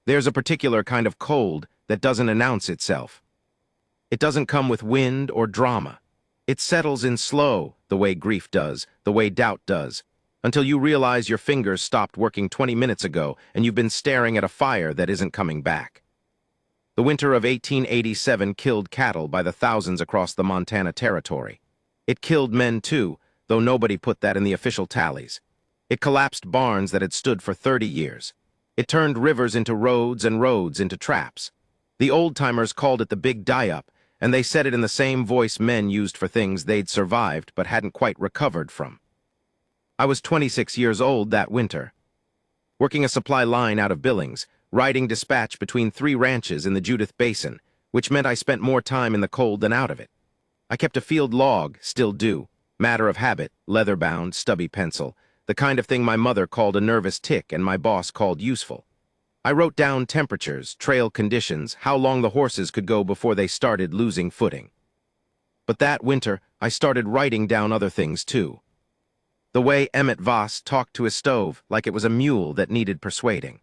There's a particular kind of cold that doesn't announce itself. It doesn't come with wind or drama. It settles in slow, the way grief does, the way doubt does, until you realize your fingers stopped working 20 minutes ago and you've been staring at a fire that isn't coming back. The winter of 1887 killed cattle by the thousands across the Montana Territory. It killed men too, though nobody put that in the official tallies. It collapsed barns that had stood for 30 years. It turned rivers into roads and roads into traps. The old-timers called it the Big Die-Up, and they said it in the same voice men used for things they'd survived but hadn't quite recovered from. I was 26 years old that winter, working a supply line out of Billings, riding dispatch between 3 ranches in the Judith Basin, which meant I spent more time in the cold than out of it. I kept a field log, still do, matter of habit, leather-bound, stubby pencil, the kind of thing my mother called a nervous tick and my boss called useful. I wrote down temperatures, trail conditions, how long the horses could go before they started losing footing. But that winter, I started writing down other things too. The way Emmett Voss talked to his stove like it was a mule that needed persuading.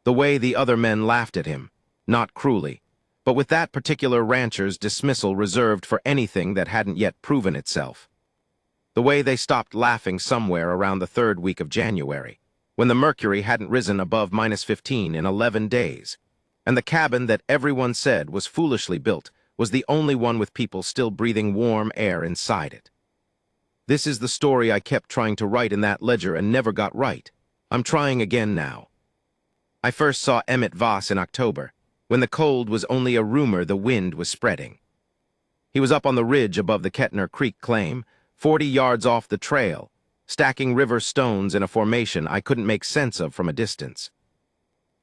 The way the other men laughed at him, not cruelly, but with that particular rancher's dismissal reserved for anything that hadn't yet proven itself. The way they stopped laughing somewhere around the 3rd week of January, when the mercury hadn't risen above -15 in 11 days, and the cabin that everyone said was foolishly built was the only one with people still breathing warm air inside it. This is the story I kept trying to write in that ledger and never got right. I'm trying again now. I first saw Emmett Voss in October, when the cold was only a rumor the wind was spreading. He was up on the ridge above the Kettner Creek claim, 40 yards off the trail, stacking river stones in a formation I couldn't make sense of from a distance.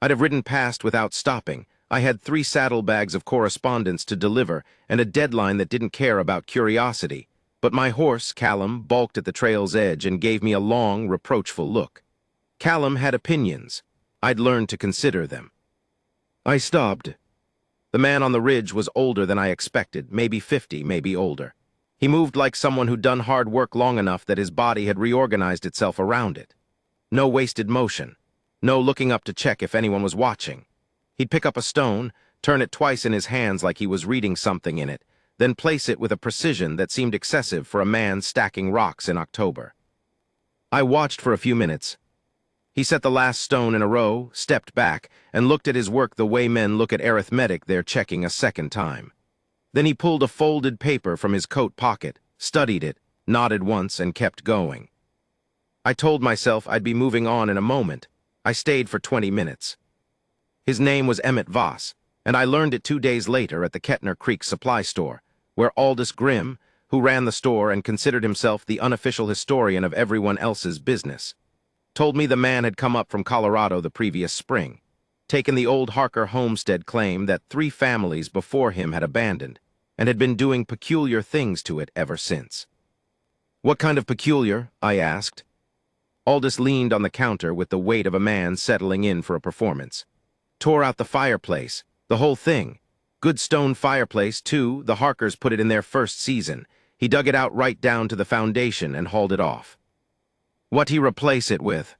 I'd have ridden past without stopping. I had 3 saddlebags of correspondence to deliver and a deadline that didn't care about curiosity, but my horse, Callum, balked at the trail's edge and gave me a long, reproachful look. Callum had opinions. I'd learned to consider them. I stopped. The man on the ridge was older than I expected, maybe 50, maybe older. He moved like someone who'd done hard work long enough that his body had reorganized itself around it. No wasted motion. No looking up to check if anyone was watching. He'd pick up a stone, turn it twice in his hands like he was reading something in it, then place it with a precision that seemed excessive for a man stacking rocks in October. I watched for a few minutes. He set the last stone in a row, stepped back, and looked at his work the way men look at arithmetic they're checking a second time. Then he pulled a folded paper from his coat pocket, studied it, nodded once, and kept going. I told myself I'd be moving on in a moment. I stayed for 20 minutes. His name was Emmett Voss, and I learned it 2 days later at the Kettner Creek supply store, where Aldous Grimm, who ran the store and considered himself the unofficial historian of everyone else's business, told me the man had come up from Colorado the previous spring, taken the old Harker homestead claim that 3 families before him had abandoned, and had been doing peculiar things to it ever since. What kind of peculiar? I asked. Aldous leaned on the counter with the weight of a man settling in for a performance. Tore out the fireplace, the whole thing. Good stone fireplace, too. The Harkers put it in their first season. He dug it out right down to the foundation and hauled it off. What'd he replace it with?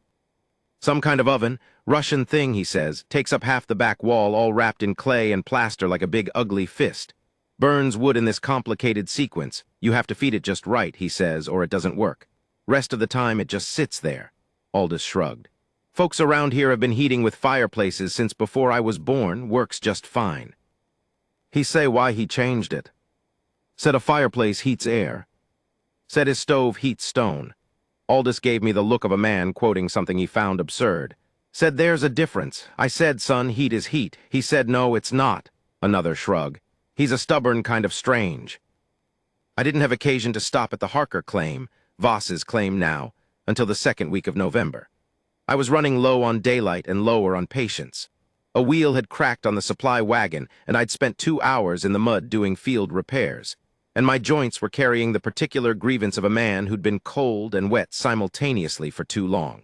Some kind of oven, Russian thing, he says, takes up half the back wall all wrapped in clay and plaster like a big ugly fist. Burns wood in this complicated sequence. You have to feed it just right, he says, or it doesn't work. Rest of the time it just sits there. Aldous shrugged. Folks around here have been heating with fireplaces since before I was born. Works just fine. He say why he changed it. Said a fireplace heats air. Said his stove heats stone. Aldous gave me the look of a man quoting something he found absurd. Said there's a difference. I said, son, heat is heat. He said, no, it's not. Another shrug. He's a stubborn kind of strange. I didn't have occasion to stop at the Harker claim, Voss's claim now, until the 2nd week of November. I was running low on daylight and lower on patience. A wheel had cracked on the supply wagon, and I'd spent 2 hours in the mud doing field repairs, and my joints were carrying the particular grievance of a man who'd been cold and wet simultaneously for too long.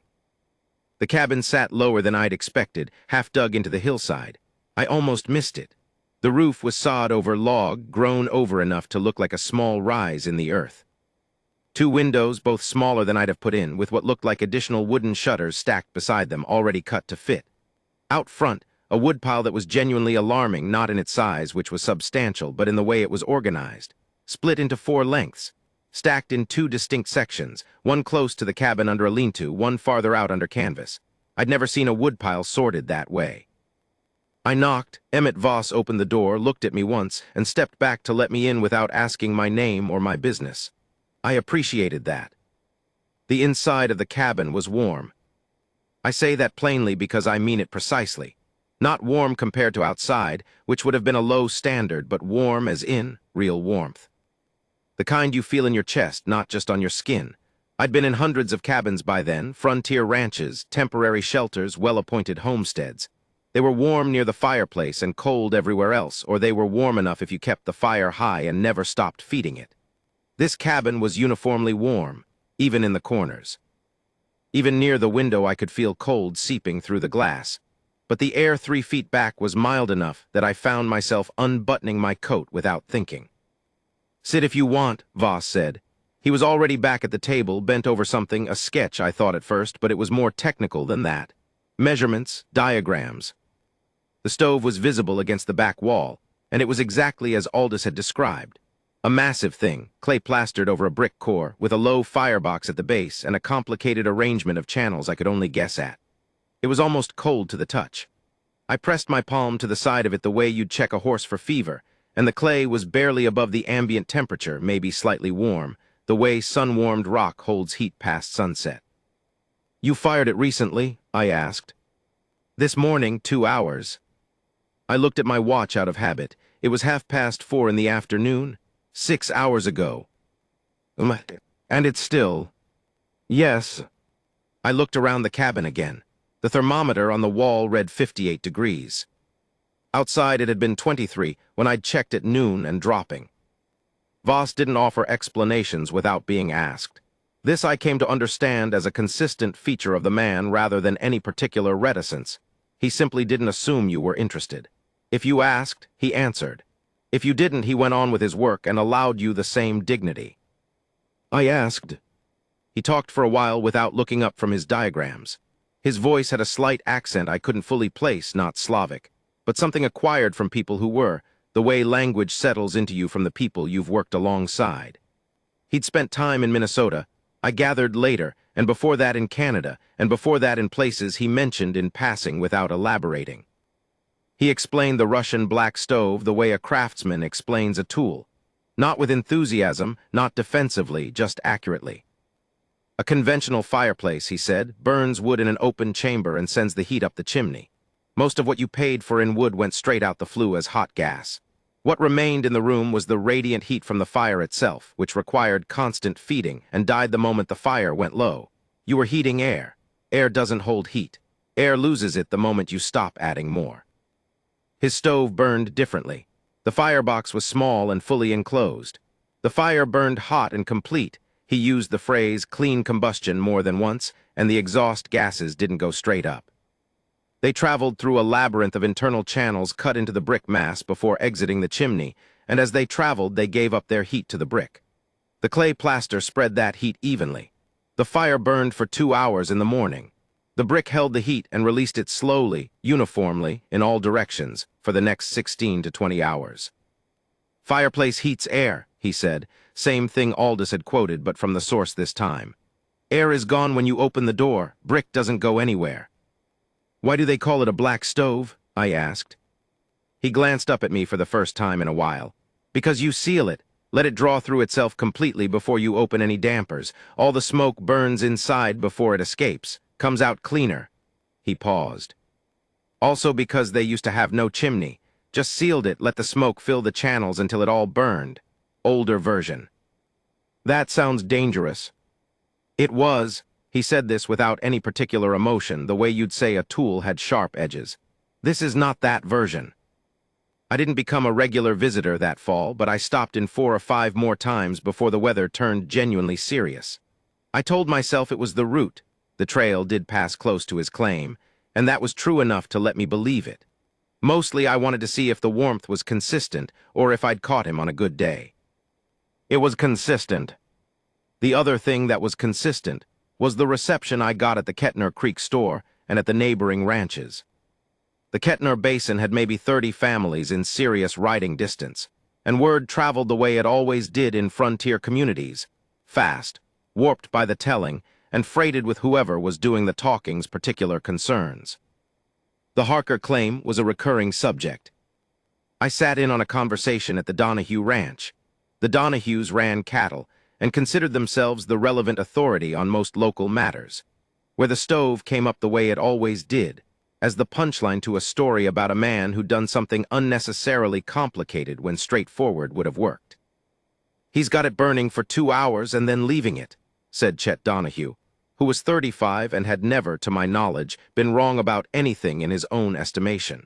The cabin sat lower than I'd expected, half dug into the hillside. I almost missed it. The roof was sawed over log, grown over enough to look like a small rise in the earth. 2 windows, both smaller than I'd have put in, with what looked like additional wooden shutters stacked beside them, already cut to fit. Out front, A woodpile that was genuinely alarming, not in its size, which was substantial, but in the way it was organized. Split into 4 lengths, stacked in 2 distinct sections, one close to the cabin under a lean-to, one farther out under canvas. I'd never seen a woodpile sorted that way. I knocked. Emmett Voss opened the door, looked at me once, and stepped back to let me in without asking my name or my business. I appreciated that. The inside of the cabin was warm. I say that plainly because I mean it precisely. Not warm compared to outside, which would have been a low standard, but warm as in real warmth. The kind you feel in your chest, not just on your skin. I'd been in hundreds of cabins by then, frontier ranches, temporary shelters, well-appointed homesteads. They were warm near the fireplace and cold everywhere else, or they were warm enough if you kept the fire high and never stopped feeding it. This cabin was uniformly warm, even in the corners. Even near the window I could feel cold seeping through the glass, but the air 3 feet back was mild enough that I found myself unbuttoning my coat without thinking. "Sit if you want," Voss said. He was already back at the table, bent over something, a sketch I thought at first, but it was more technical than that. Measurements, diagrams. The stove was visible against the back wall, and it was exactly as Aldous had described. A massive thing, clay plastered over a brick core, with a low firebox at the base and a complicated arrangement of channels I could only guess at. It was almost cold to the touch. I pressed my palm to the side of it the way you'd check a horse for fever, and the clay was barely above the ambient temperature, maybe slightly warm, the way sun-warmed rock holds heat past sunset. "You fired it recently?" I asked. "This morning, 2 hours. I looked at my watch out of habit. It was 4:30 in the afternoon. 6 hours ago. And it's still..." "Yes." I looked around the cabin again. The thermometer on the wall read 58 degrees. Outside it had been 23 when I'd checked at noon and dropping. Voss didn't offer explanations without being asked. This I came to understand as a consistent feature of the man rather than any particular reticence. He simply didn't assume you were interested. If you asked, he answered. If you didn't, he went on with his work and allowed you the same dignity. I asked. He talked for a while without looking up from his diagrams. His voice had a slight accent I couldn't fully place, not Slavic, but something acquired from people who were, the way language settles into you from the people you've worked alongside. He'd spent time in Minnesota, I gathered later, and before that in Canada, and before that in places he mentioned in passing without elaborating. He explained the Russian black stove the way a craftsman explains a tool. Not with enthusiasm, not defensively, just accurately. A conventional fireplace, he said, burns wood in an open chamber and sends the heat up the chimney. Most of what you paid for in wood went straight out the flue as hot gas. What remained in the room was the radiant heat from the fire itself, which required constant feeding and died the moment the fire went low. You were heating air. Air doesn't hold heat. Air loses it the moment you stop adding more. His stove burned differently. The firebox was small and fully enclosed. The fire burned hot and complete. He used the phrase clean combustion more than once, and the exhaust gases didn't go straight up. They traveled through a labyrinth of internal channels cut into the brick mass before exiting the chimney, and as they traveled, they gave up their heat to the brick. The clay plaster spread that heat evenly. The fire burned for 2 hours in the morning. The brick held the heat and released it slowly, uniformly, in all directions, for the next 16 to 20 hours. "Fireplace heats air," he said, same thing Aldous had quoted, but from the source this time. "Air is gone when you open the door. Brick doesn't go anywhere." "Why do they call it a black stove?" I asked. He glanced up at me for the first time in a while. "Because you seal it. Let it draw through itself completely before you open any dampers. All the smoke burns inside before it escapes. Comes out cleaner." He paused. "Also because they used to have no chimney. Just sealed it, let the smoke fill the channels until it all burned. Older version." "That sounds dangerous." "It was." He said this without any particular emotion, the way you'd say a tool had sharp edges. "This is not that version." I didn't become a regular visitor that fall, but I stopped in 4 or 5 more times before the weather turned genuinely serious. I told myself it was the route. The trail did pass close to his claim, and that was true enough to let me believe it. Mostly I wanted to see if the warmth was consistent, or if I'd caught him on a good day. It was consistent. The other thing that was consistent was the reception I got at the Kettner Creek store and at the neighboring ranches. The Kettner Basin had maybe 30 families in serious riding distance, and word traveled the way it always did in frontier communities, fast, warped by the telling, and freighted with whoever was doing the talking's particular concerns. The Harker claim was a recurring subject. I sat in on a conversation at the Donahue Ranch. The Donahues ran cattle and considered themselves the relevant authority on most local matters, where the stove came up the way it always did, as the punchline to a story about a man who'd done something unnecessarily complicated when straightforward would have worked. "He's got it burning for 2 hours and then leaving it," said Chet Donahue, who was 35 and had never, to my knowledge, been wrong about anything in his own estimation.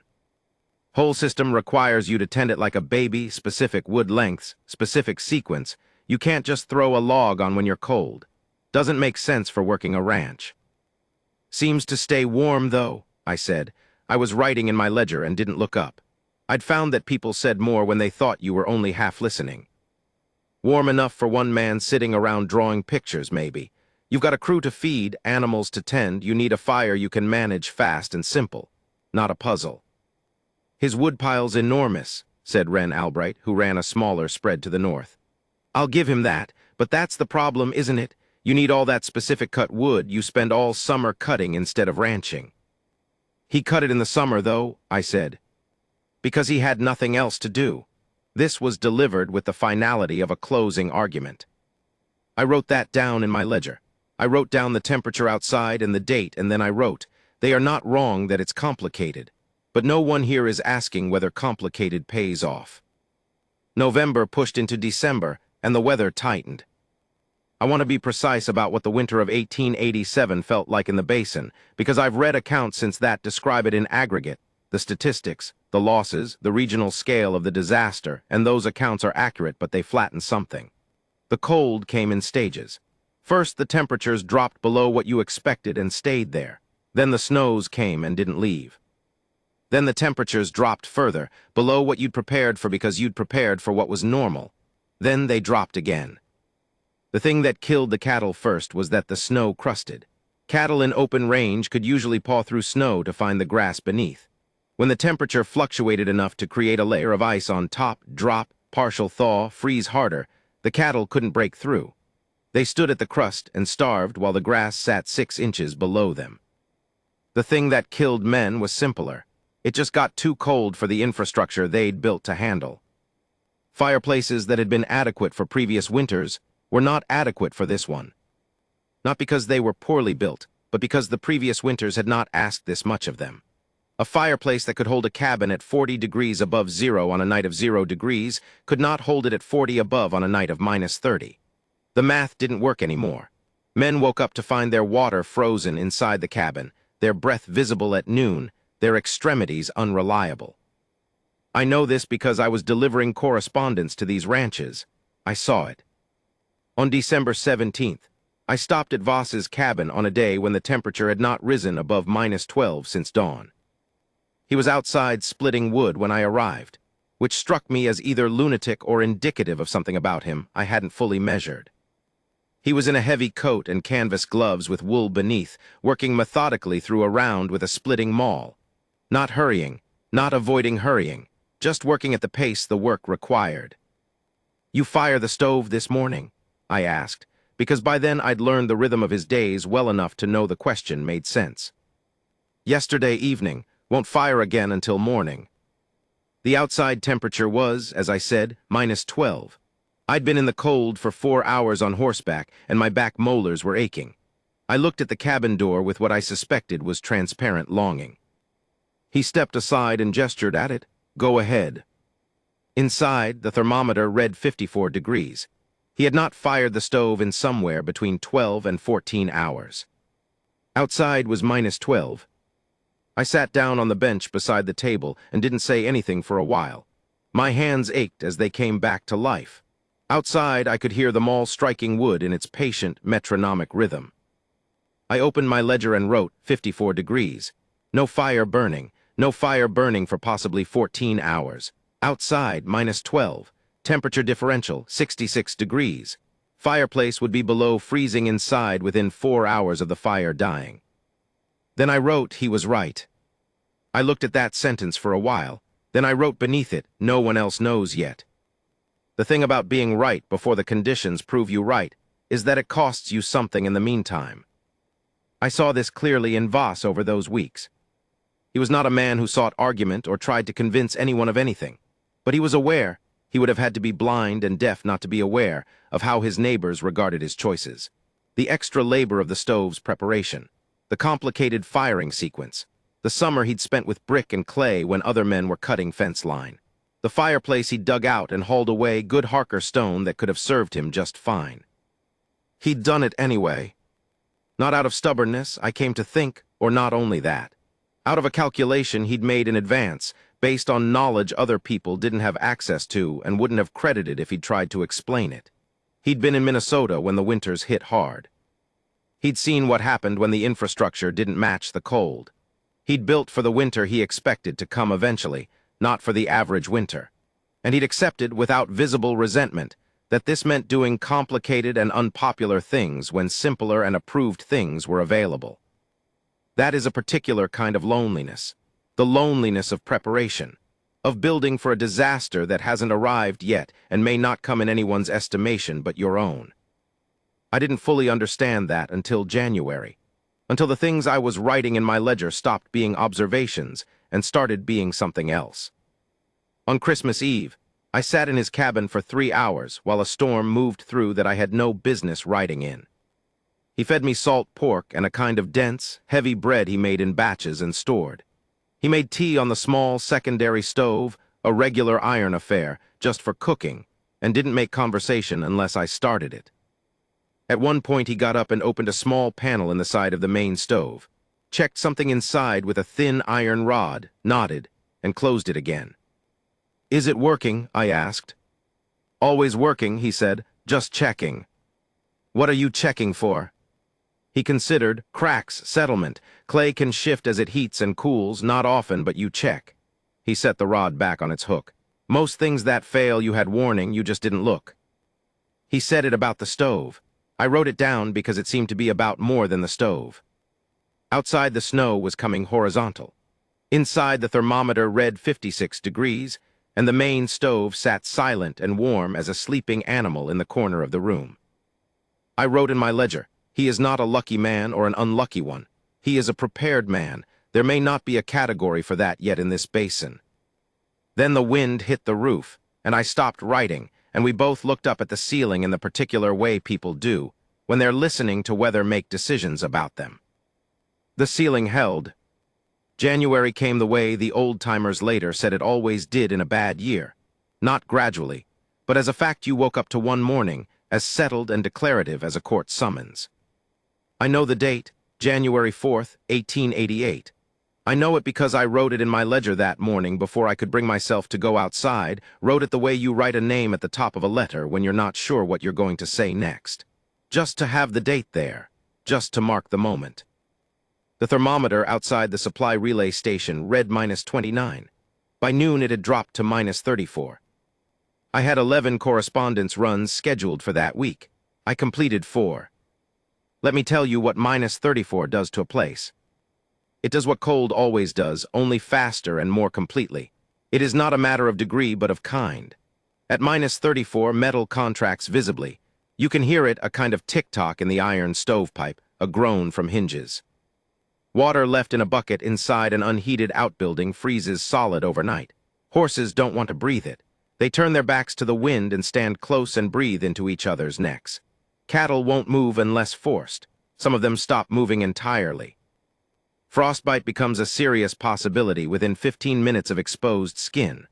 "Whole system requires you to tend it like a baby, specific wood lengths, specific sequence. You can't just throw a log on when you're cold. Doesn't make sense for working a ranch." "Seems to stay warm, though," I said. I was writing in my ledger and didn't look up. I'd found that people said more when they thought you were only half listening. "Warm enough for one man sitting around drawing pictures, maybe. You've got a crew to feed, animals to tend. You need a fire you can manage fast and simple, not a puzzle." "His woodpile's enormous," said Ren Albright, who ran a smaller spread to the north. "I'll give him that, but that's the problem, isn't it? You need all that specific cut wood you spend all summer cutting instead of ranching." "He cut it in the summer, though," I said, "because he had nothing else to do." This was delivered with the finality of a closing argument. I wrote that down in my ledger. I wrote down the temperature outside and the date, and then I wrote, "They are not wrong that it's complicated, but no one here is asking whether complicated pays off." November pushed into December, and the weather tightened. I want to be precise about what the winter of 1887 felt like in the basin, because I've read accounts since that describe it in aggregate, the statistics, the losses, the regional scale of the disaster, and those accounts are accurate, but they flatten something. The cold came in stages. First, the temperatures dropped below what you expected and stayed there. Then the snows came and didn't leave. Then the temperatures dropped further, below what you'd prepared for because you'd prepared for what was normal. Then they dropped again. The thing that killed the cattle first was that the snow crusted. Cattle in open range could usually paw through snow to find the grass beneath. When the temperature fluctuated enough to create a layer of ice on top, drop, partial thaw, freeze harder, the cattle couldn't break through. They stood at the crust and starved while the grass sat 6 inches below them. The thing that killed men was simpler. It just got too cold for the infrastructure they'd built to handle. Fireplaces that had been adequate for previous winters were not adequate for this one. Not because they were poorly built, but because the previous winters had not asked this much of them. A fireplace that could hold a cabin at 40 degrees above zero on a night of 0 degrees could not hold it at 40 above on a night of -30. The math didn't work anymore. Men woke up to find their water frozen inside the cabin, their breath visible at noon, their extremities unreliable. I know this because I was delivering correspondence to these ranches. I saw it. On December 17th, I stopped at Voss's cabin on a day when the temperature had not risen above -12 since dawn. He was outside splitting wood when I arrived, which struck me as either lunatic or indicative of something about him I hadn't fully measured. He was in a heavy coat and canvas gloves with wool beneath, working methodically through a round with a splitting maul. Not hurrying, not avoiding hurrying, just working at the pace the work required. "You fire the stove this morning?" I asked, because by then I'd learned the rhythm of his days well enough to know the question made sense. "Yesterday evening, won't fire again until morning." The outside temperature was, as I said, -12. I'd been in the cold for 4 hours on horseback, and my back molars were aching. I looked at the cabin door with what I suspected was transparent longing. He stepped aside and gestured at it. "Go ahead." Inside, the thermometer read 54 degrees. He had not fired the stove in somewhere between 12 and 14 hours. Outside was -12. I sat down on the bench beside the table and didn't say anything for a while. My hands ached as they came back to life. Outside, I could hear the maul striking wood in its patient, metronomic rhythm. I opened my ledger and wrote 54 degrees. No fire burning for possibly 14 hours. Outside, -12. Temperature differential, 66 degrees. Fireplace would be below freezing inside within 4 hours of the fire dying. Then I wrote he was right. I looked at that sentence for a while, then I wrote beneath it, "No one else knows yet." The thing about being right before the conditions prove you right is that it costs you something in the meantime. I saw this clearly in Voss over those weeks. He was not a man who sought argument or tried to convince anyone of anything, but he was aware, he would have had to be blind and deaf not to be aware, of how his neighbors regarded his choices. The extra labor of the stove's preparation, the complicated firing sequence, the summer he'd spent with brick and clay when other men were cutting fence line, the fireplace he'd dug out and hauled away good Harker stone that could have served him just fine. He'd done it anyway. Not out of stubbornness, I came to think, or not only that. Out of a calculation he'd made in advance, based on knowledge other people didn't have access to and wouldn't have credited if he'd tried to explain it. He'd been in Minnesota when the winters hit hard. He'd seen what happened when the infrastructure didn't match the cold. He'd built for the winter he expected to come eventually, not for the average winter. And he'd accepted without visible resentment that this meant doing complicated and unpopular things when simpler and approved things were available. That is a particular kind of loneliness, the loneliness of preparation, of building for a disaster that hasn't arrived yet and may not come in anyone's estimation but your own. I didn't fully understand that until January, until the things I was writing in my ledger stopped being observations and started being something else. On Christmas Eve, I sat in his cabin for 3 hours while a storm moved through that I had no business riding in. He fed me salt pork and a kind of dense, heavy bread he made in batches and stored. He made tea on the small secondary stove, a regular iron affair, just for cooking, and didn't make conversation unless I started it. At one point he got up and opened a small panel in the side of the main stove, checked something inside with a thin iron rod, nodded, and closed it again. "Is it working?" I asked. "Always working," he said, "just checking." "What are you checking for?" He considered. "Cracks, settlement. Clay can shift as it heats and cools, not often, but you check." He set the rod back on its hook. "Most things that fail you had warning, you just didn't look." He said it about the stove. I wrote it down because it seemed to be about more than the stove. Outside the snow was coming horizontal. Inside the thermometer read 56 degrees, and the main stove sat silent and warm as a sleeping animal in the corner of the room. I wrote in my ledger, "He is not a lucky man or an unlucky one. He is a prepared man. There may not be a category for that yet in this basin." Then the wind hit the roof, and I stopped writing, and we both looked up at the ceiling in the particular way people do when they're listening to weather make decisions about them. The ceiling held. January came the way the old-timers later said it always did in a bad year. Not gradually, but as a fact you woke up to one morning, as settled and declarative as a court summons. I know the date, January 4th, 1888. I know it because I wrote it in my ledger that morning before I could bring myself to go outside, wrote it the way you write a name at the top of a letter when you're not sure what you're going to say next. Just to have the date there, just to mark the moment. The thermometer outside the supply relay station read -29. By noon it had dropped to -34. I had 11 correspondence runs scheduled for that week. I completed 4. Let me tell you what -34 does to a place. It does what cold always does, only faster and more completely. It is not a matter of degree but of kind. At -34, metal contracts visibly. You can hear it, a kind of tick-tock in the iron stovepipe, a groan from hinges. Water left in a bucket inside an unheated outbuilding freezes solid overnight. Horses don't want to breathe it. They turn their backs to the wind and stand close and breathe into each other's necks. Cattle won't move unless forced. Some of them stop moving entirely. Frostbite becomes a serious possibility within 15 minutes of exposed skin.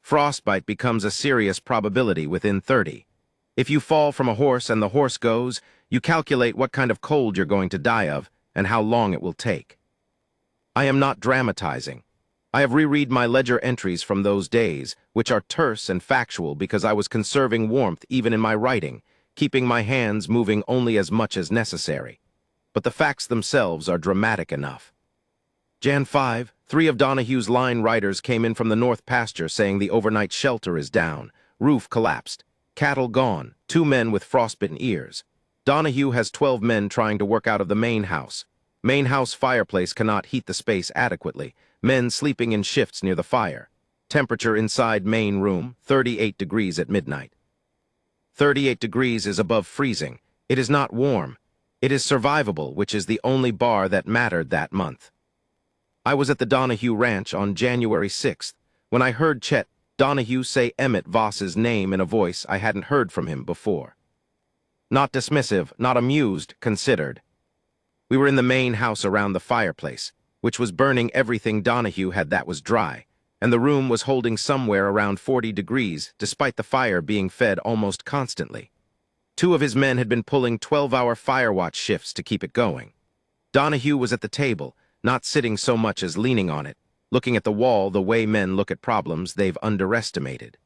Frostbite becomes a serious probability within 30. If you fall from a horse and the horse goes, you calculate what kind of cold you're going to die of and how long it will take. I am not dramatizing. I have reread my ledger entries from those days, which are terse and factual because I was conserving warmth even in my writing, keeping my hands moving only as much as necessary. But the facts themselves are dramatic enough. Jan 5, 3 of Donahue's line riders came in from the north pasture saying the overnight shelter is down, roof collapsed, cattle gone, 2 men with frostbitten ears. Donahue has 12 men trying to work out of the main house. Main house fireplace cannot heat the space adequately. Men sleeping in shifts near the fire. Temperature inside main room, 38 degrees at midnight. 38 degrees is above freezing. It is not warm. It is survivable, which is the only bar that mattered that month. I was at the Donahue Ranch on January 6th when I heard Chet Donahue say Emmett Voss's name in a voice I hadn't heard from him before. Not dismissive, not amused, considered. We were in the main house around the fireplace, which was burning everything Donahue had that was dry, and the room was holding somewhere around 40 degrees, despite the fire being fed almost constantly. 2 of his men had been pulling 12-hour fire watch shifts to keep it going. Donahue was at the table, not sitting so much as leaning on it, looking at the wall the way men look at problems they've underestimated.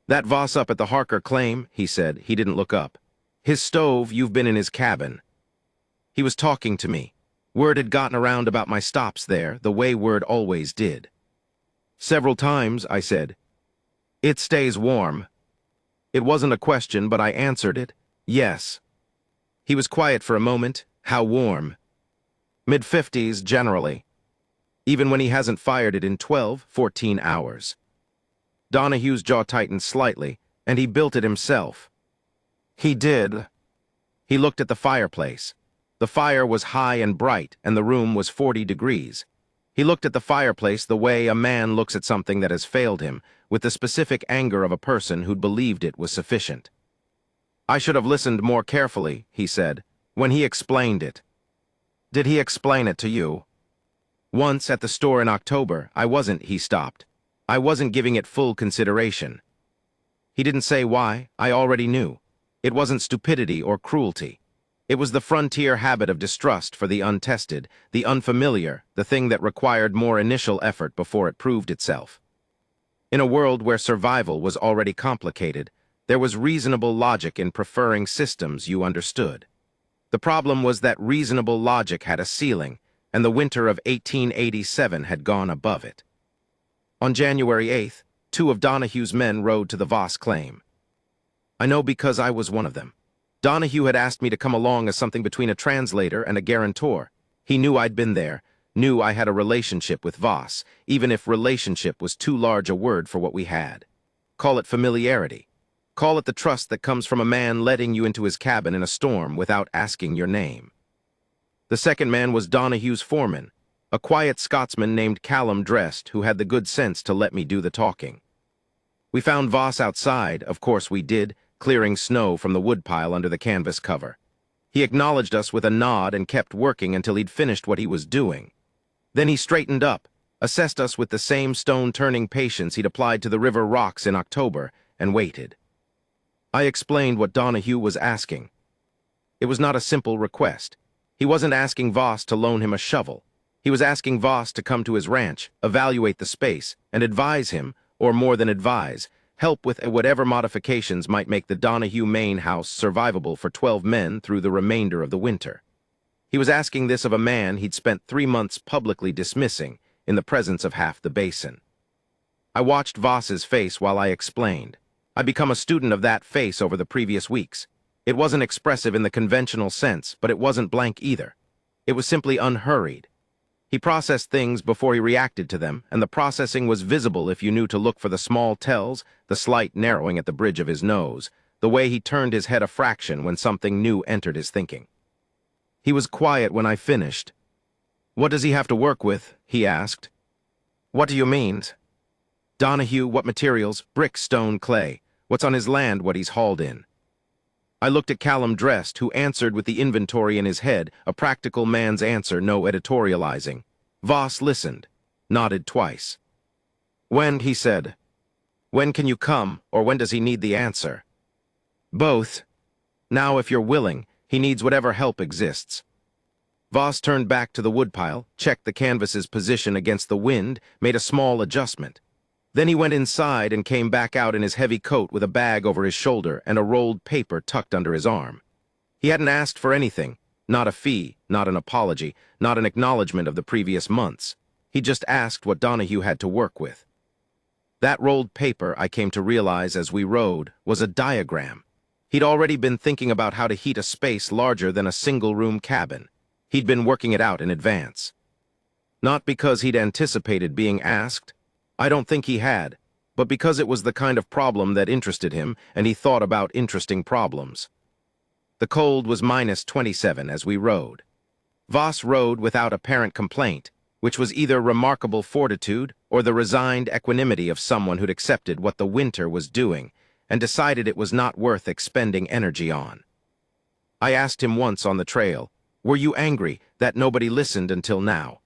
"That Voss up at the Harker claim," he said. He didn't look up. "His stove, you've been in his cabin." He was talking to me. Word had gotten around about my stops there, the way word always did. "Several times," I said. "It stays warm." It wasn't a question, but I answered it. "Yes." He was quiet for a moment. "How warm?" "Mid-50s, generally. Even when he hasn't fired it in 12, 14 hours. Donahue's jaw tightened slightly, and he built it himself. "He did." He looked at the fireplace. The fire was high and bright, and the room was 40 degrees. He looked at the fireplace the way a man looks at something that has failed him, with the specific anger of a person who'd believed it was sufficient. "I should have listened more carefully," he said, "when he explained it." "Did he explain it to you?" "Once at the store in October, he stopped. I wasn't giving it full consideration." He didn't say why. I already knew. It wasn't stupidity or cruelty. It was the frontier habit of distrust for the untested, the unfamiliar, the thing that required more initial effort before it proved itself. In a world where survival was already complicated, there was reasonable logic in preferring systems you understood. The problem was that reasonable logic had a ceiling, and the winter of 1887 had gone above it. On January 8th, 2 of Donahue's men rode to the Voss claim. I know because I was one of them. Donahue had asked me to come along as something between a translator and a guarantor. He knew I'd been there, knew I had a relationship with Voss, even if relationship was too large a word for what we had. Call it familiarity. Call it the trust that comes from a man letting you into his cabin in a storm without asking your name. The second man was Donahue's foreman, a quiet Scotsman named Callum Drest, who had the good sense to let me do the talking. We found Voss outside, of course we did, clearing snow from the woodpile under the canvas cover. He acknowledged us with a nod and kept working until he'd finished what he was doing. Then he straightened up, assessed us with the same stone-turning patience he'd applied to the river rocks in October, and waited. I explained what Donahue was asking. It was not a simple request. He wasn't asking Voss to loan him a shovel. He was asking Voss to come to his ranch, evaluate the space, and advise him, or more than advise, help with whatever modifications might make the Donahue main house survivable for 12 men through the remainder of the winter. He was asking this of a man he'd spent 3 months publicly dismissing in the presence of half the basin. I watched Voss's face while I explained. I'd become a student of that face over the previous weeks. It wasn't expressive in the conventional sense, but it wasn't blank either. It was simply unhurried. He processed things before he reacted to them, and the processing was visible if you knew to look for the small tells, the slight narrowing at the bridge of his nose, the way he turned his head a fraction when something new entered his thinking. He was quiet when I finished. "What does he have to work with?" he asked. "What do you mean?" "Donahue, what materials? Brick, stone, clay. What's on his land, what he's hauled in." I looked at Callum Drest, who answered with the inventory in his head, a practical man's answer, no editorializing. Voss listened, nodded twice. "When," he said. "When can you come, or when does he need the answer?" "Both. Now, if you're willing, he needs whatever help exists." Voss turned back to the woodpile, checked the canvas's position against the wind, made a small adjustment. Then he went inside and came back out in his heavy coat with a bag over his shoulder and a rolled paper tucked under his arm. He hadn't asked for anything, not a fee, not an apology, not an acknowledgement of the previous months. He just asked what Donahue had to work with. That rolled paper, I came to realize as we rode, was a diagram. He'd already been thinking about how to heat a space larger than a single-room cabin. He'd been working it out in advance. Not because he'd anticipated being asked. I don't think he had, but because it was the kind of problem that interested him, and he thought about interesting problems. The cold was -27 as we rode. Voss rode without apparent complaint, which was either remarkable fortitude or the resigned equanimity of someone who'd accepted what the winter was doing and decided it was not worth expending energy on. I asked him once on the trail, "Were you angry that nobody listened until now?"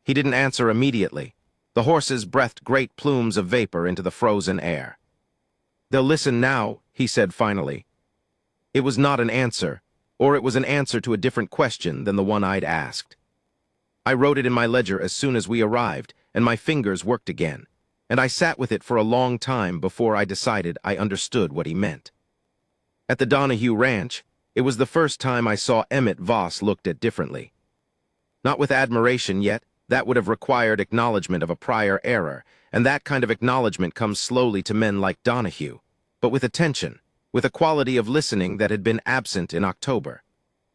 He didn't answer immediately. The horses breathed great plumes of vapor into the frozen air. "They'll listen now," he said finally. It was not an answer, or it was an answer to a different question than the one I'd asked. I wrote it in my ledger as soon as we arrived, and my fingers worked again, and I sat with it for a long time before I decided I understood what he meant. At the Donahue Ranch, it was the first time I saw Emmett Voss looked at differently. Not with admiration yet, that would have required acknowledgement of a prior error, and that kind of acknowledgement comes slowly to men like Donahue, but with attention, with a quality of listening that had been absent in October.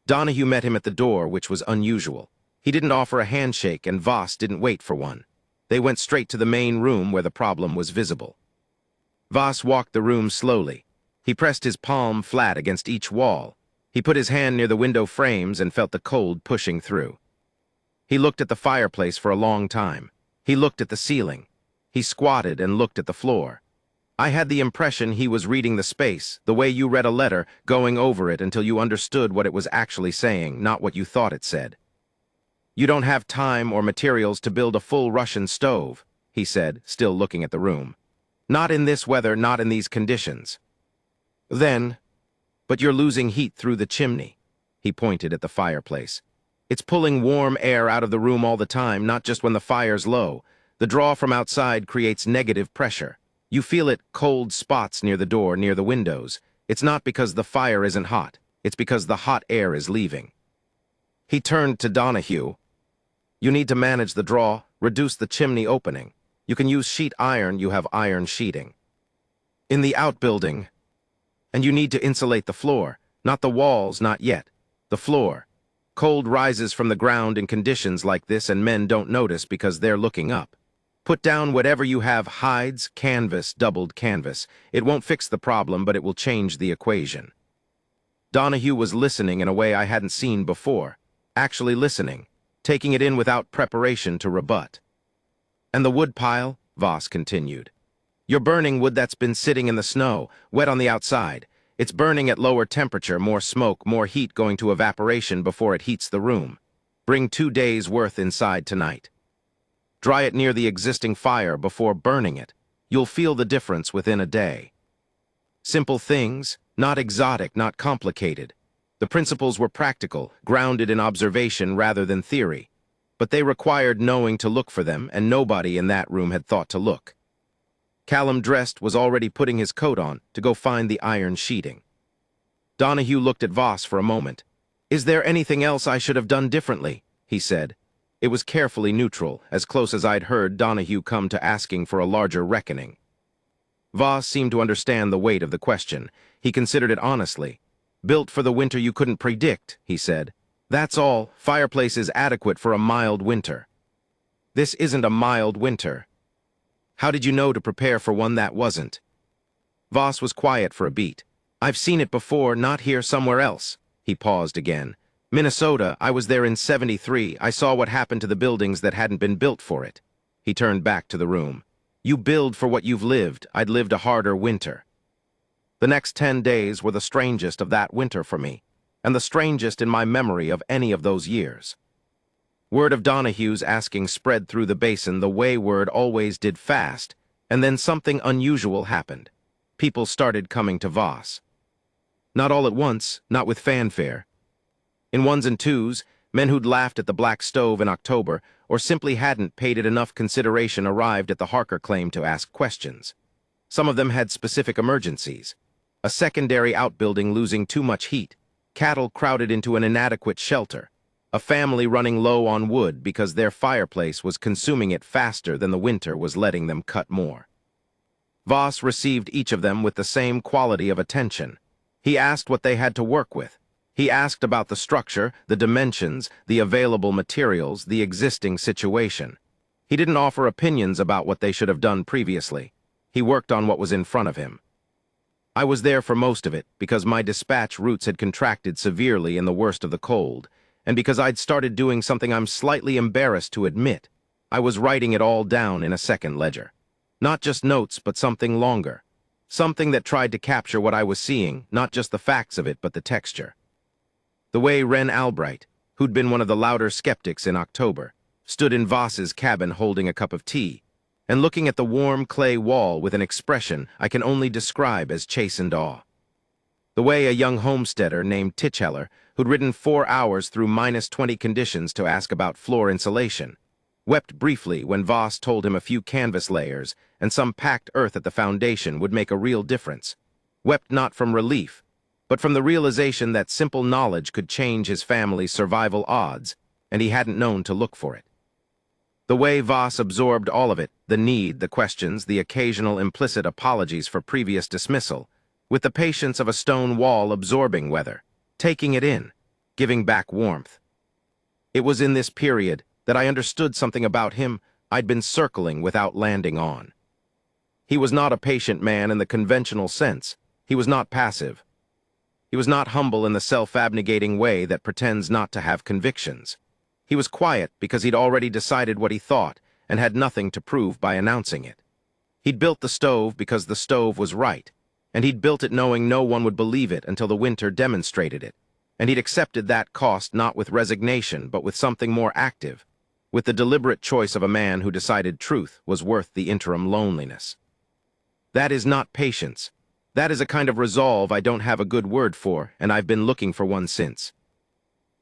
Donahue met him at the door, which was unusual. He didn't offer a handshake, and Voss didn't wait for one. They went straight to the main room where the problem was visible. Voss walked the room slowly. He pressed his palm flat against each wall. He put his hand near the window frames and felt the cold pushing through. He looked at the fireplace for a long time. He looked at the ceiling. He squatted and looked at the floor. I had the impression he was reading the space, the way you read a letter, going over it until you understood what it was actually saying, not what you thought it said. "You don't have time or materials to build a full Russian stove," he said, still looking at the room. "Not in this weather, not in these conditions." "Then, but you're losing heat through the chimney." He pointed at the fireplace. "It's pulling warm air out of the room all the time, not just when the fire's low. The draw from outside creates negative pressure. You feel it, cold spots near the door, near the windows. It's not because the fire isn't hot. It's because the hot air is leaving." He turned to Donahue. "You need to manage the draw, reduce the chimney opening. You can use sheet iron, you have iron sheeting. In the outbuilding. And you need to insulate the floor. Not the walls, not yet. The floor. Cold rises from the ground in conditions like this, and men don't notice because they're looking up. Put down whatever you have, hides, canvas, doubled canvas. It won't fix the problem, but it will change the equation." Donahue was listening in a way I hadn't seen before. Actually listening, taking it in without preparation to rebut. "And the wood pile," Voss continued. "You're burning wood that's been sitting in the snow, wet on the outside. It's burning at lower temperature, more smoke, more heat going to evaporation before it heats the room. Bring 2 days' worth inside tonight. Dry it near the existing fire before burning it. You'll feel the difference within a day." Simple things, not exotic, not complicated. The principles were practical, grounded in observation rather than theory, but they required knowing to look for them, and nobody in that room had thought to look. Callum, dressed, was already putting his coat on to go find the iron sheeting. Donahue looked at Voss for a moment. "Is there anything else I should have done differently?" he said. It was carefully neutral, as close as I'd heard Donahue come to asking for a larger reckoning. Voss seemed to understand the weight of the question. He considered it honestly. "Built for the winter you couldn't predict," he said. "That's all. Fireplace is adequate for a mild winter." "This isn't a mild winter." "How did you know to prepare for one that wasn't?" Voss was quiet for a beat. "I've seen it before, not here, somewhere else." He paused again. "Minnesota, I was there in '73. I saw what happened to the buildings that hadn't been built for it." He turned back to the room. "You build for what you've lived. I'd lived a harder winter." The next 10 days were the strangest of that winter for me, and the strangest in my memory of any of those years. Word of Donahue's asking spread through the basin the way word always did fast, and then something unusual happened. People started coming to Voss. Not all at once, not with fanfare. In ones and twos, men who'd laughed at the black stove in October or simply hadn't paid it enough consideration arrived at the Harker claim to ask questions. Some of them had specific emergencies. A secondary outbuilding losing too much heat, cattle crowded into an inadequate shelter, a family running low on wood because their fireplace was consuming it faster than the winter was letting them cut more. Voss received each of them with the same quality of attention. He asked what they had to work with. He asked about the structure, the dimensions, the available materials, the existing situation. He didn't offer opinions about what they should have done previously. He worked on what was in front of him. I was there for most of it because my dispatch routes had contracted severely in the worst of the cold, and because I'd started doing something I'm slightly embarrassed to admit. I was writing it all down in a second ledger. Not just notes, but something longer. Something that tried to capture what I was seeing, not just the facts of it, but the texture. The way Ren Albright, who'd been one of the louder skeptics in October, stood in Voss's cabin holding a cup of tea, and looking at the warm clay wall with an expression I can only describe as chastened awe. The way a young homesteader named Titcheller, who'd ridden 4 hours through -20 conditions to ask about floor insulation, wept briefly when Voss told him a few canvas layers and some packed earth at the foundation would make a real difference. Wept not from relief, but from the realization that simple knowledge could change his family's survival odds, and he hadn't known to look for it. The way Voss absorbed all of it, the need, the questions, the occasional implicit apologies for previous dismissal, with the patience of a stone wall absorbing weather, taking it in, giving back warmth. It was in this period that I understood something about him I'd been circling without landing on. He was not a patient man in the conventional sense. He was not passive. He was not humble in the self-abnegating way that pretends not to have convictions. He was quiet because he'd already decided what he thought and had nothing to prove by announcing it. He'd built the stove because the stove was right, and he'd built it knowing no one would believe it until the winter demonstrated it, and he'd accepted that cost not with resignation but with something more active, with the deliberate choice of a man who decided truth was worth the interim loneliness. That is not patience. That is a kind of resolve I don't have a good word for, and I've been looking for one since.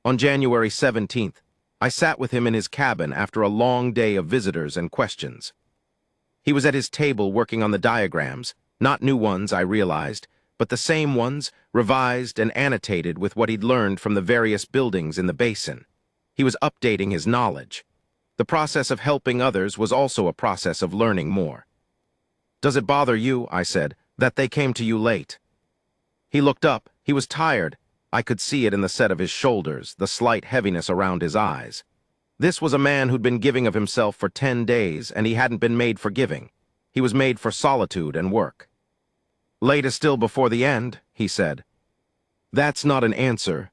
On January 17th, I sat with him in his cabin after a long day of visitors and questions. He was at his table working on the diagrams, not new ones, I realized, but the same ones, revised and annotated with what he'd learned from the various buildings in the basin. He was updating his knowledge. The process of helping others was also a process of learning more. "Does it bother you," I said, "that they came to you late?" He looked up. He was tired. I could see it in the set of his shoulders, the slight heaviness around his eyes. This was a man who'd been giving of himself for 10 days, and he hadn't been made for giving. He was made for solitude and work. "Late is still before the end," he said. "That's not an answer."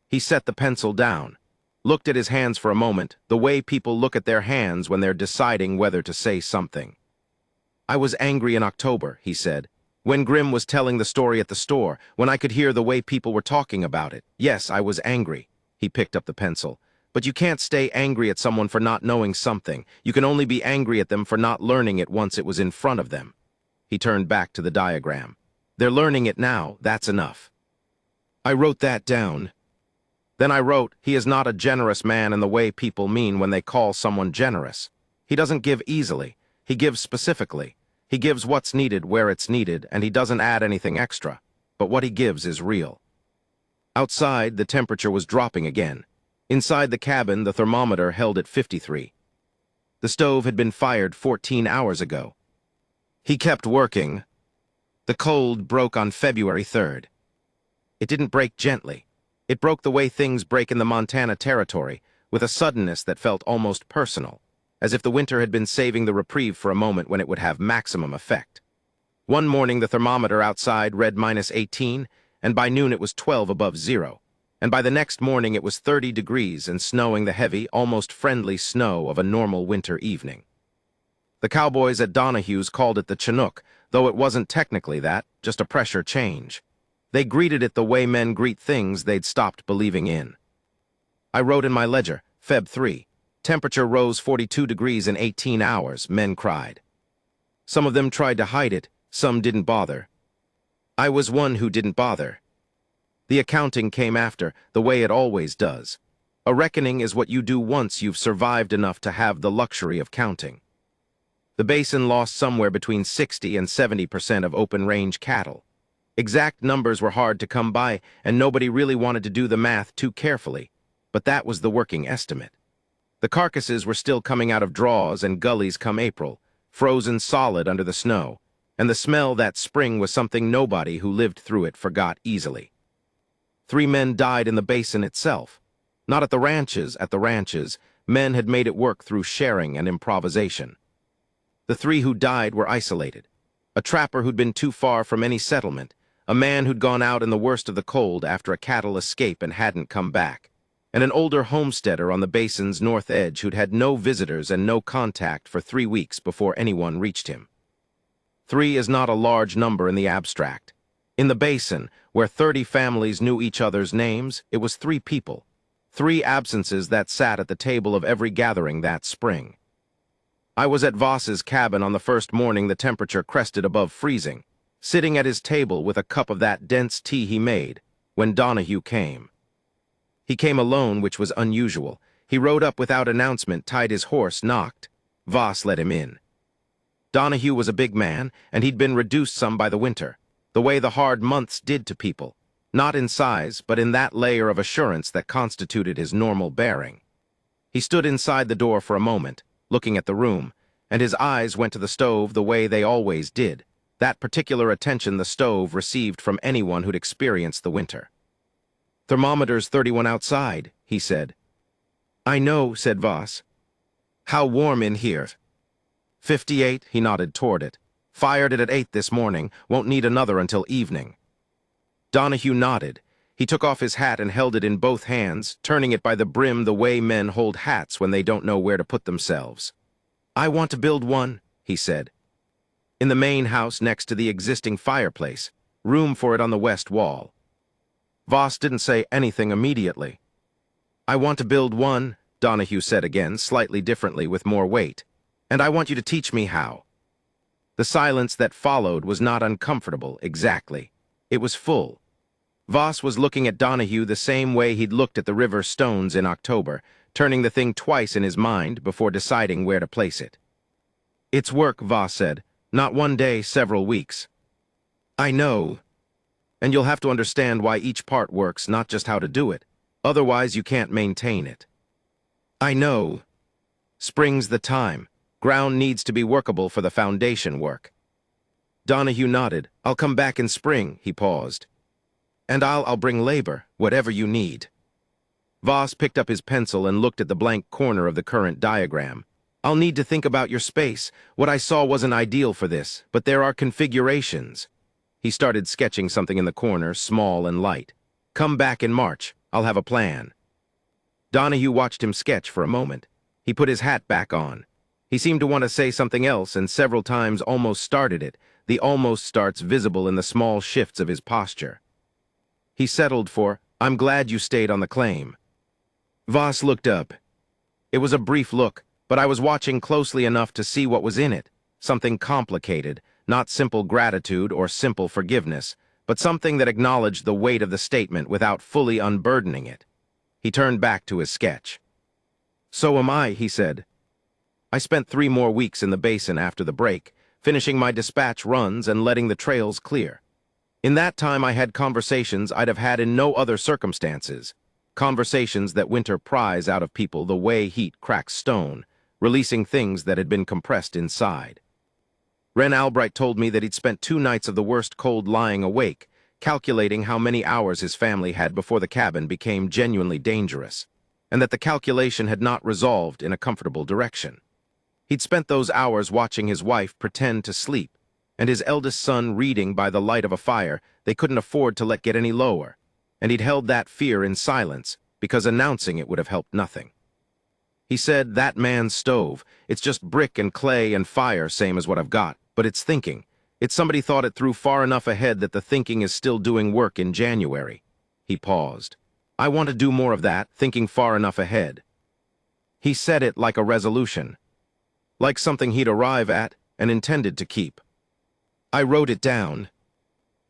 He set the pencil down, looked at his hands for a moment, the way people look at their hands when they're deciding whether to say something. "I was angry in October," he said. "When Grimm was telling the story at the store, when I could hear the way people were talking about it. Yes, I was angry." He picked up the pencil. "But you can't stay angry at someone for not knowing something. You can only be angry at them for not learning it once it was in front of them." He turned back to the diagram. "They're learning it now, that's enough." I wrote that down. Then I wrote, "He is not a generous man in the way people mean when they call someone generous. He doesn't give easily. He gives specifically. He gives what's needed where it's needed, and he doesn't add anything extra. But what he gives is real." Outside, the temperature was dropping again. Inside the cabin, the thermometer held at 53. The stove had been fired 14 hours ago. He kept working. The cold broke on February 3rd. It didn't break gently. It broke the way things break in the Montana Territory, with a suddenness that felt almost personal, as if the winter had been saving the reprieve for a moment when it would have maximum effect. One morning the thermometer outside read -18, and by noon it was 12 above zero, and by the next morning it was 30 degrees and snowing the heavy, almost friendly snow of a normal winter evening. The cowboys at Donahue's called it the Chinook, though it wasn't technically that, just a pressure change. They greeted it the way men greet things they'd stopped believing in. I wrote in my ledger, Feb 3. Temperature rose 42 degrees in 18 hours, men cried. Some of them tried to hide it, some didn't bother. I was one who didn't bother. The accounting came after, the way it always does. A reckoning is what you do once you've survived enough to have the luxury of counting. The basin lost somewhere between 60 and 70% of open-range cattle. Exact numbers were hard to come by, and nobody really wanted to do the math too carefully, but that was the working estimate. The carcasses were still coming out of draws and gullies come April, frozen solid under the snow, and the smell that spring was something nobody who lived through it forgot easily. 3 men died in the basin itself. Not at the ranches. At the ranches, men had made it work through sharing and improvisation. The 3 who died were isolated. A trapper who'd been too far from any settlement, a man who'd gone out in the worst of the cold after a cattle escape and hadn't come back, and an older homesteader on the basin's north edge who'd had no visitors and no contact for 3 weeks before anyone reached him. 3 is not a large number in the abstract. In the basin, where 30 families knew each other's names, it was 3 people. 3 absences that sat at the table of every gathering that spring. I was at Voss's cabin on the first morning the temperature crested above freezing, sitting at his table with a cup of that dense tea he made, when Donahue came. He came alone, which was unusual. He rode up without announcement, tied his horse, knocked. Voss let him in. Donahue was a big man, and he'd been reduced some by the winter, the way the hard months did to people, not in size, but in that layer of assurance that constituted his normal bearing. He stood inside the door for a moment, looking at the room, and his eyes went to the stove the way they always did, that particular attention the stove received from anyone who'd experienced the winter. "Thermometer's 31 outside," he said. "I know," said Voss. "How warm in here?" 58, he nodded toward it. "Fired it at 8 this morning, won't need another until evening." Donahue nodded. He took off his hat and held it in both hands, turning it by the brim the way men hold hats when they don't know where to put themselves. "I want to build one," he said. "In the main house next to the existing fireplace, room for it on the west wall." Voss didn't say anything immediately. "I want to build one," Donahue said again, slightly differently with more weight. "And I want you to teach me how." The silence that followed was not uncomfortable, exactly. It was full. Voss was looking at Donahue the same way he'd looked at the river stones in October, turning the thing twice in his mind before deciding where to place it. "It's work," Voss said. "Not one day, several weeks." "I know. And you'll have to understand why each part works, not just how to do it. Otherwise, you can't maintain it." "I know. Spring's the time. Ground needs to be workable for the foundation work." Donahue nodded. "I'll come back in spring," he paused. "And I'll bring labor, whatever you need." Voss picked up his pencil and looked at the blank corner of the current diagram. "I'll need to think about your space. What I saw wasn't ideal for this, but there are configurations." He started sketching something in the corner, small and light. "Come back in March. I'll have a plan." Donahue watched him sketch for a moment. He put his hat back on. He seemed to want to say something else and several times almost started it, the almost starts visible in the small shifts of his posture. He settled for, "I'm glad you stayed on the claim." Voss looked up. It was a brief look, but I was watching closely enough to see what was in it, something complicated, not simple gratitude or simple forgiveness, but something that acknowledged the weight of the statement without fully unburdening it. He turned back to his sketch. "So am I," he said. "I spent 3 more weeks in the basin after the break, finishing my dispatch runs and letting the trails clear. In that time I had conversations I'd have had in no other circumstances, conversations that winter pries out of people the way heat cracks stone, releasing things that had been compressed inside. Ren Albright told me that he'd spent 2 nights of the worst cold lying awake, calculating how many hours his family had before the cabin became genuinely dangerous, and that the calculation had not resolved in a comfortable direction. He'd spent those hours watching his wife pretend to sleep, and his eldest son reading by the light of a fire they couldn't afford to let get any lower, and he'd held that fear in silence because announcing it would have helped nothing. He said, "That man's stove, it's just brick and clay and fire, same as what I've got, but it's thinking. It's somebody thought it through far enough ahead that the thinking is still doing work in January." He paused. "I want to do more of that, thinking far enough ahead." He said it like a resolution, like something he'd arrive at and intended to keep. I wrote it down.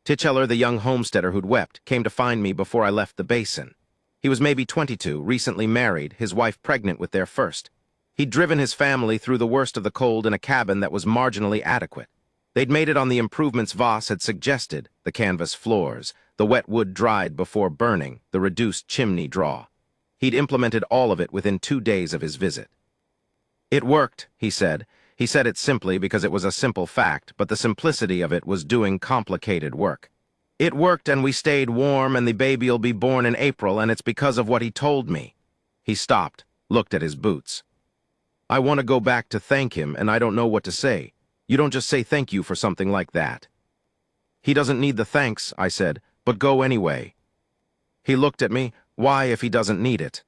Titcheller, the young homesteader who'd wept, came to find me before I left the basin. He was maybe 22, recently married, his wife pregnant with their first. He'd driven his family through the worst of the cold in a cabin that was marginally adequate. They'd made it on the improvements Voss had suggested, the canvas floors, the wet wood dried before burning, the reduced chimney draw. He'd implemented all of it within 2 days of his visit. "It worked," he said. He said it simply because it was a simple fact, but the simplicity of it was doing complicated work. It worked and we stayed warm and the baby'll be born in April and it's because of what he told me. He stopped, looked at his boots. I want to go back to thank him and I don't know what to say. You don't just say thank you for something like that. He doesn't need the thanks, I said, but go anyway. He looked at me. Why if he doesn't need it?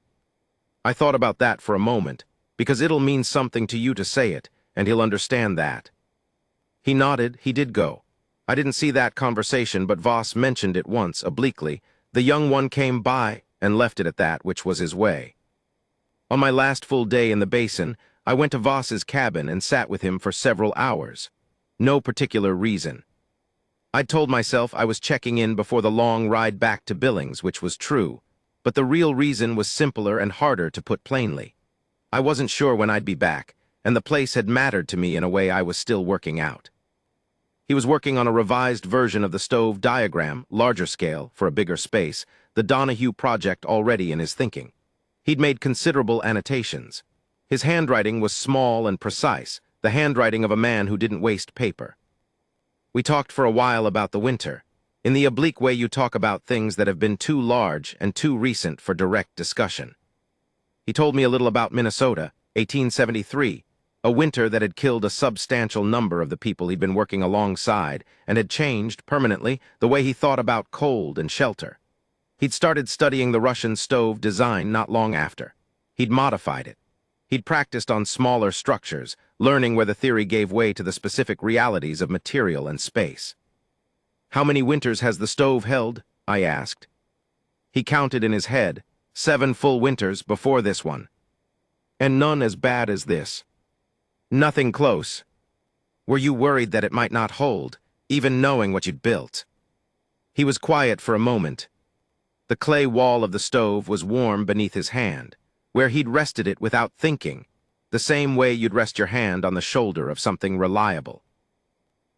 I thought about that for a moment, because it'll mean something to you to say it, and he'll understand that. He nodded. He did go. I didn't see that conversation, but Voss mentioned it once, obliquely. The young one came by and left it at that, which was his way. On my last full day in the basin, I went to Voss's cabin and sat with him for several hours. No particular reason. I'd told myself I was checking in before the long ride back to Billings, which was true, but the real reason was simpler and harder to put plainly. I wasn't sure when I'd be back, and the place had mattered to me in a way I was still working out. He was working on a revised version of the stove diagram, larger scale, for a bigger space, the Donahue project already in his thinking. He'd made considerable annotations. His handwriting was small and precise, the handwriting of a man who didn't waste paper. We talked for a while about the winter, in the oblique way you talk about things that have been too large and too recent for direct discussion. He told me a little about Minnesota, 1873, a winter that had killed a substantial number of the people he'd been working alongside and had changed, permanently, the way he thought about cold and shelter. He'd started studying the Russian stove design not long after. He'd modified it. He'd practiced on smaller structures, learning where the theory gave way to the specific realities of material and space. "How many winters has the stove held?" I asked. He counted in his head, 7 full winters before this one. "And none as bad as this?" "Nothing close." "Were you worried that it might not hold, even knowing what you'd built?" He was quiet for a moment. The clay wall of the stove was warm beneath his hand, where he'd rested it without thinking, the same way you'd rest your hand on the shoulder of something reliable.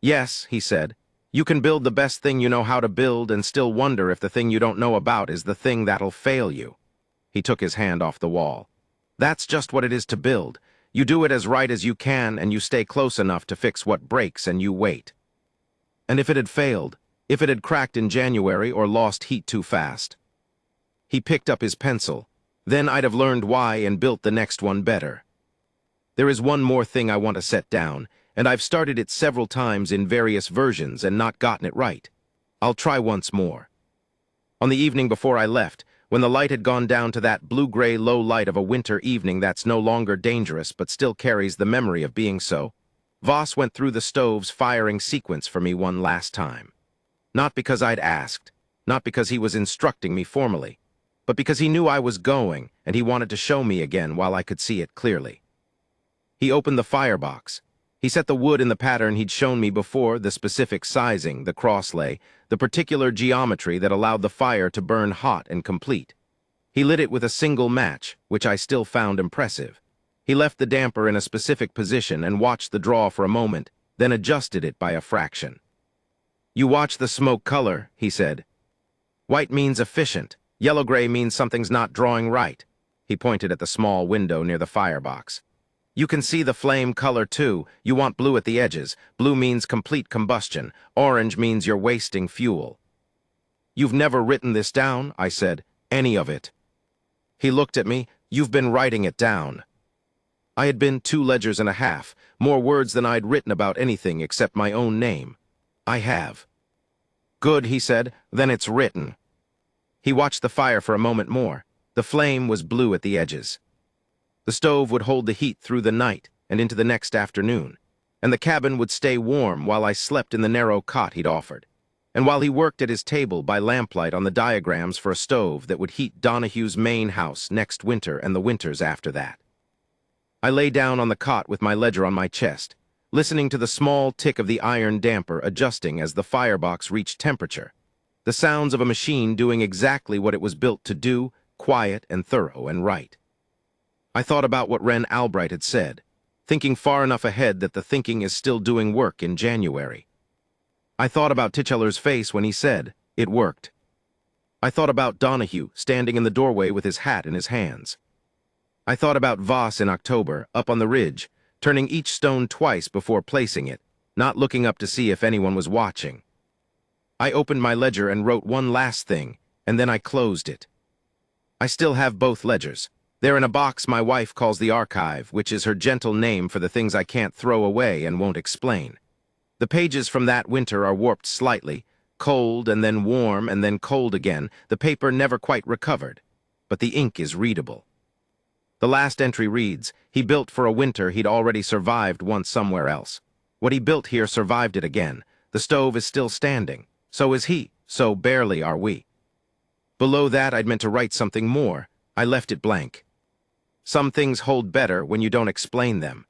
"Yes," he said, "you can build the best thing you know how to build and still wonder if the thing you don't know about is the thing that'll fail you." He took his hand off the wall. "That's just what it is to build. You do it as right as you can and you stay close enough to fix what breaks and you wait. And if it had failed, if it had cracked in January or lost heat too fast?" He picked up his pencil. "Then I'd have learned why and built the next one better. There is one more thing I want to set down, and I've started it several times in various versions and not gotten it right. I'll try once more." On the evening before I left, when the light had gone down to that blue-gray low light of a winter evening that's no longer dangerous but still carries the memory of being so, Voss went through the stove's firing sequence for me one last time. Not because I'd asked, not because he was instructing me formally, but because he knew I was going and he wanted to show me again while I could see it clearly. He opened the firebox. He set the wood in the pattern he'd shown me before, the specific sizing, the crosslay, the particular geometry that allowed the fire to burn hot and complete. He lit it with a single match, which I still found impressive. He left the damper in a specific position and watched the draw for a moment, then adjusted it by a fraction. "You watch the smoke color," he said. "White means efficient. Yellow-gray means something's not drawing right." He pointed at the small window near the firebox. "You can see the flame color, too. You want blue at the edges. Blue means complete combustion. Orange means you're wasting fuel." "You've never written this down," I said. "Any of it." He looked at me. "You've been writing it down." I had been 2 ledgers and a half, more words than I'd written about anything except my own name. "I have." "Good," he said. "Then it's written." He watched the fire for a moment more. The flame was blue at the edges. The stove would hold the heat through the night and into the next afternoon, and the cabin would stay warm while I slept in the narrow cot he'd offered, and while he worked at his table by lamplight on the diagrams for a stove that would heat Donahue's main house next winter and the winters after that. I lay down on the cot with my ledger on my chest, listening to the small tick of the iron damper adjusting as the firebox reached temperature, the sounds of a machine doing exactly what it was built to do, quiet and thorough and right. I thought about what Ren Albright had said, thinking far enough ahead that the thinking is still doing work in January. I thought about Titcheller's face when he said, "It worked." I thought about Donahue standing in the doorway with his hat in his hands. I thought about Voss in October, up on the ridge, turning each stone twice before placing it, not looking up to see if anyone was watching. I opened my ledger and wrote one last thing, and then I closed it. I still have both ledgers. They're in a box my wife calls the archive, which is her gentle name for the things I can't throw away and won't explain. The pages from that winter are warped slightly, cold and then warm and then cold again. The paper never quite recovered, but the ink is readable. The last entry reads, he built for a winter he'd already survived once somewhere else. What he built here survived it again. The stove is still standing. So is he. So barely are we. Below that, I'd meant to write something more. I left it blank. Some things hold better when you don't explain them.